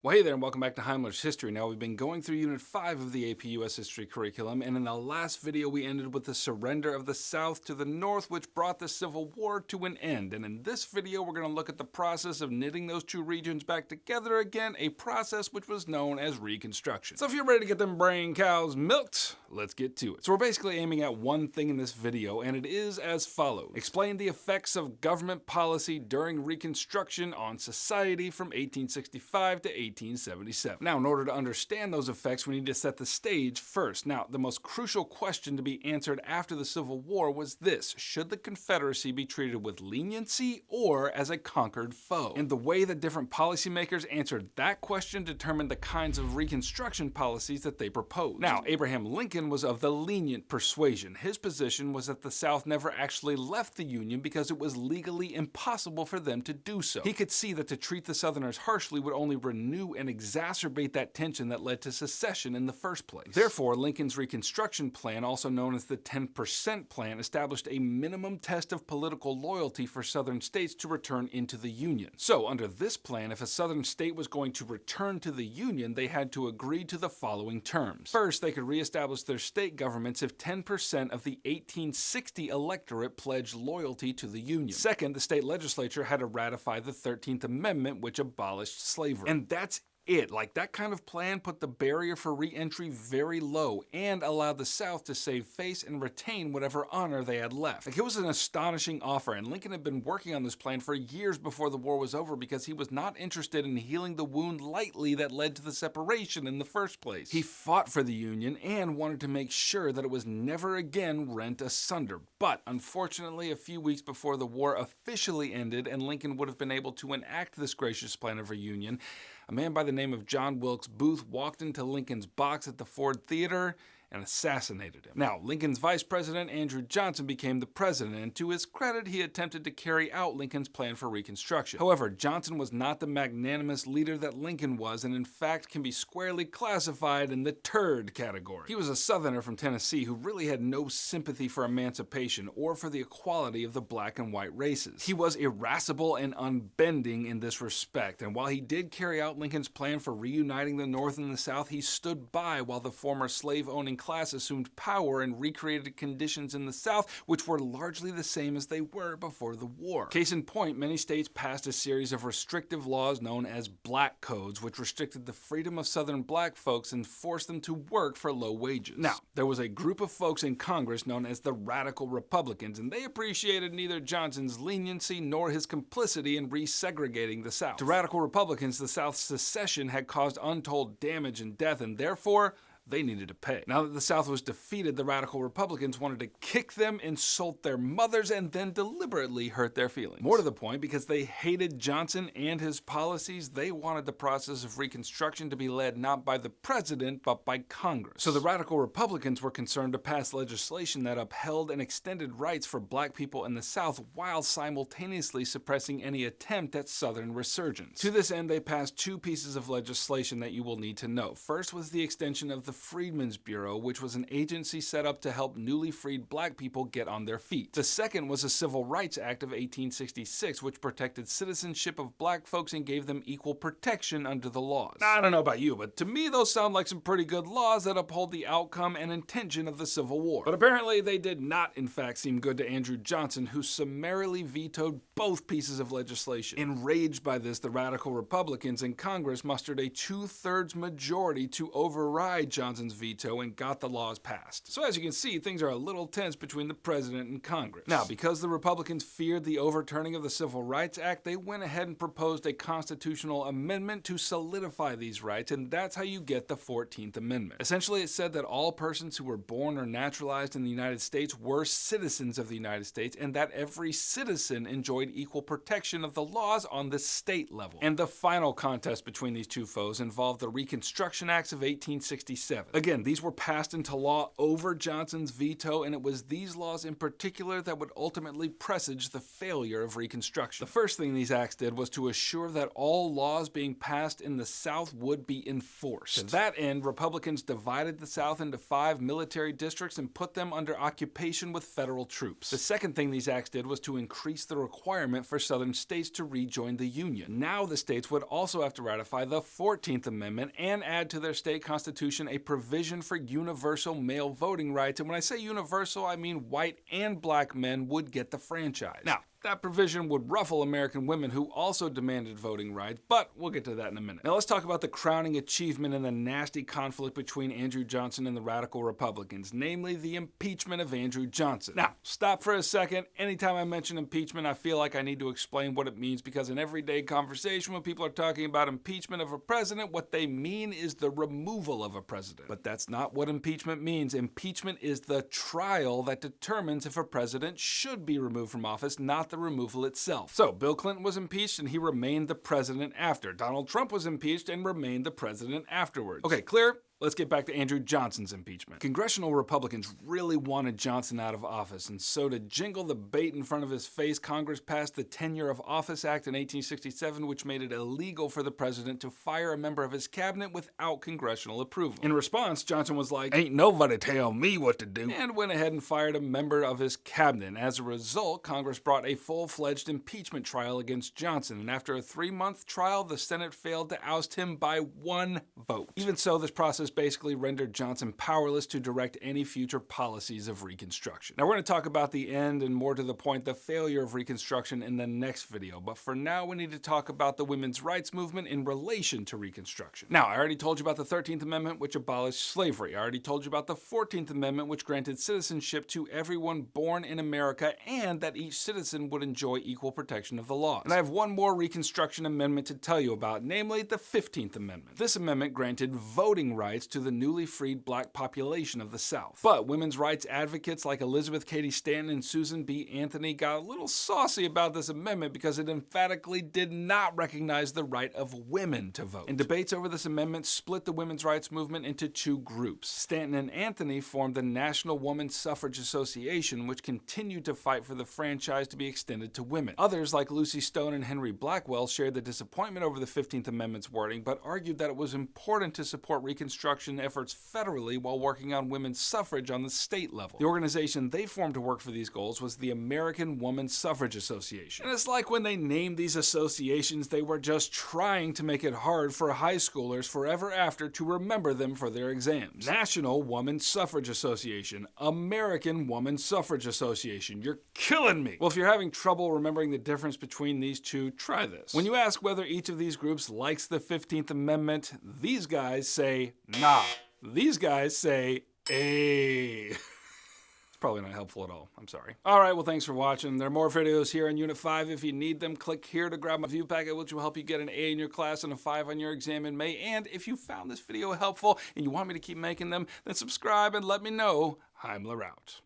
Well, hey there, and welcome back to Heimler's History. Now, we've been going through Unit 5 of the AP U.S. History curriculum, and in the last video, we ended with the surrender of the South to the North, which brought the Civil War to an end. And in this video, we're going to look at the process of knitting those two regions back together again, a process which was known as Reconstruction. So if you're ready to get them brain cows milked, let's get to it. So we're basically aiming at one thing in this video, and it is as follows. Explain the effects of government policy during Reconstruction on society from 1865 to 1877. Now, in order to understand those effects, we need to set the stage first. Now, the most crucial question to be answered after the Civil War was this: should the Confederacy be treated with leniency or as a conquered foe? And the way that different policymakers answered that question determined the kinds of Reconstruction policies that they proposed. Now, Abraham Lincoln was of the lenient persuasion. His position was that the South never actually left the Union because it was legally impossible for them to do so. He could see that to treat the Southerners harshly would only renew and exacerbate that tension that led to secession in the first place. Therefore, Lincoln's Reconstruction Plan, also known as the 10% Plan, established a minimum test of political loyalty for Southern states to return into the Union. So, under this plan, if a Southern state was going to return to the Union, they had to agree to the following terms. First, they could reestablish their state governments if 10% of the 1860 electorate pledged loyalty to the Union. Second, the state legislature had to ratify the 13th Amendment, which abolished slavery. And that's it. Like, that kind of plan put the barrier for re-entry very low and allowed the South to save face and retain whatever honor they had left. Like, it was an astonishing offer, and Lincoln had been working on this plan for years before the war was over because he was not interested in healing the wound lightly that led to the separation in the first place. He fought for the Union and wanted to make sure that it was never again rent asunder. But unfortunately, a few weeks before the war officially ended and Lincoln would have been able to enact this gracious plan of reunion, a man by the name of John Wilkes Booth walked into Lincoln's box at the Ford Theater and assassinated him. Now, Lincoln's vice president, Andrew Johnson, became the president, and to his credit, he attempted to carry out Lincoln's plan for Reconstruction. However, Johnson was not the magnanimous leader that Lincoln was, and in fact can be squarely classified in the turd category. He was a Southerner from Tennessee who really had no sympathy for emancipation or for the equality of the black and white races. He was irascible and unbending in this respect, and while he did carry out Lincoln's plan for reuniting the North and the South, he stood by while the former slave-owning class assumed power and recreated conditions in the South which were largely the same as they were before the war. Case in point, many states passed a series of restrictive laws known as black codes, which restricted the freedom of Southern black folks and forced them to work for low wages. Now, there was a group of folks in Congress known as the Radical Republicans, and they appreciated neither Johnson's leniency nor his complicity in resegregating the South. To Radical Republicans, the South's secession had caused untold damage and death, and therefore they needed to pay. Now that the South was defeated, the Radical Republicans wanted to kick them, insult their mothers, and then deliberately hurt their feelings. More to the point, because they hated Johnson and his policies, they wanted the process of Reconstruction to be led not by the president, but by Congress. So the Radical Republicans were concerned to pass legislation that upheld and extended rights for black people in the South while simultaneously suppressing any attempt at Southern resurgence. To this end, they passed two pieces of legislation that you will need to know. First was the extension of the Freedmen's Bureau, which was an agency set up to help newly freed black people get on their feet. The second was the Civil Rights Act of 1866, which protected citizenship of black folks and gave them equal protection under the laws. Now, I don't know about you, but to me those sound like some pretty good laws that uphold the outcome and intention of the Civil War. But apparently they did not, in fact, seem good to Andrew Johnson, who summarily vetoed both pieces of legislation. Enraged by this, the Radical Republicans in Congress mustered a 2/3 majority to override Johnson's veto and got the laws passed. So as you can see, things are a little tense between the president and Congress. Now, because the Republicans feared the overturning of the Civil Rights Act, they went ahead and proposed a constitutional amendment to solidify these rights, and that's how you get the 14th Amendment. Essentially, it said that all persons who were born or naturalized in the United States were citizens of the United States, and that every citizen enjoyed equal protection of the laws on the state level. And the final contest between these two foes involved the Reconstruction Acts of 1867, 1967. Again, these were passed into law over Johnson's veto, and it was these laws in particular that would ultimately presage the failure of Reconstruction. The first thing these acts did was to assure that all laws being passed in the South would be enforced. To that end, Republicans divided the South into 5 military districts and put them under occupation with federal troops. The second thing these acts did was to increase the requirement for Southern states to rejoin the Union. Now the states would also have to ratify the 14th Amendment and add to their state constitution a provision for universal male voting rights. And when I say universal, I mean white and black men would get the franchise. Now, that provision would ruffle American women who also demanded voting rights, but we'll get to that in a minute. Now let's talk about the crowning achievement in the nasty conflict between Andrew Johnson and the radical Republicans, namely the impeachment of Andrew Johnson. Now, stop for a second. Anytime I mention impeachment, I feel like I need to explain what it means, because in everyday conversation when people are talking about impeachment of a president, what they mean is the removal of a president. But that's not what impeachment means. Impeachment is the trial that determines if a president should be removed from office, not the removal itself. So, Bill Clinton was impeached and he remained the president after. Donald Trump was impeached and remained the president afterwards. Okay, clear? Let's get back to Andrew Johnson's impeachment. Congressional Republicans really wanted Johnson out of office, and so to jingle the bait in front of his face, Congress passed the Tenure of Office Act in 1867, which made it illegal for the president to fire a member of his cabinet without congressional approval. In response, Johnson was like, "Ain't nobody tell me what to do," and went ahead and fired a member of his cabinet. As a result, Congress brought a full-fledged impeachment trial against Johnson, and after a 3-month trial, the Senate failed to oust him by 1 vote. Even so, this process basically rendered Johnson powerless to direct any future policies of Reconstruction. Now we're going to talk about the end and, more to the point, the failure of Reconstruction in the next video, but for now we need to talk about the women's rights movement in relation to Reconstruction. Now, I already told you about the 13th Amendment, which abolished slavery. I already told you about the 14th Amendment, which granted citizenship to everyone born in America and that each citizen would enjoy equal protection of the laws. And I have one more Reconstruction amendment to tell you about, namely the 15th Amendment. This amendment granted voting rights to the newly freed black population of the South. But women's rights advocates like Elizabeth Cady Stanton and Susan B. Anthony got a little saucy about this amendment because it emphatically did not recognize the right of women to vote. And debates over this amendment split the women's rights movement into 2 groups. Stanton and Anthony formed the National Woman Suffrage Association, which continued to fight for the franchise to be extended to women. Others, like Lucy Stone and Henry Blackwell, shared the disappointment over the 15th Amendment's wording, but argued that it was important to support Reconstruction efforts federally while working on women's suffrage on the state level. The organization they formed to work for these goals was the American Woman Suffrage Association. And it's like when they named these associations, they were just trying to make it hard for high schoolers forever after to remember them for their exams. National Woman Suffrage Association, American Woman Suffrage Association. You're killing me. Well, if you're having trouble remembering the difference between these two, try this. When you ask whether each of these groups likes the 15th Amendment, these guys say, nah. These guys say, "Ayy." It's probably not helpful at all. I'm sorry. Alright, well, thanks for watching. There are more videos here on Unit 5. If you need them, click here to grab my view packet, which will help you get an A in your class and a 5 on your exam in May. And if you found this video helpful and you want me to keep making them, then subscribe and let me know. Heimler out.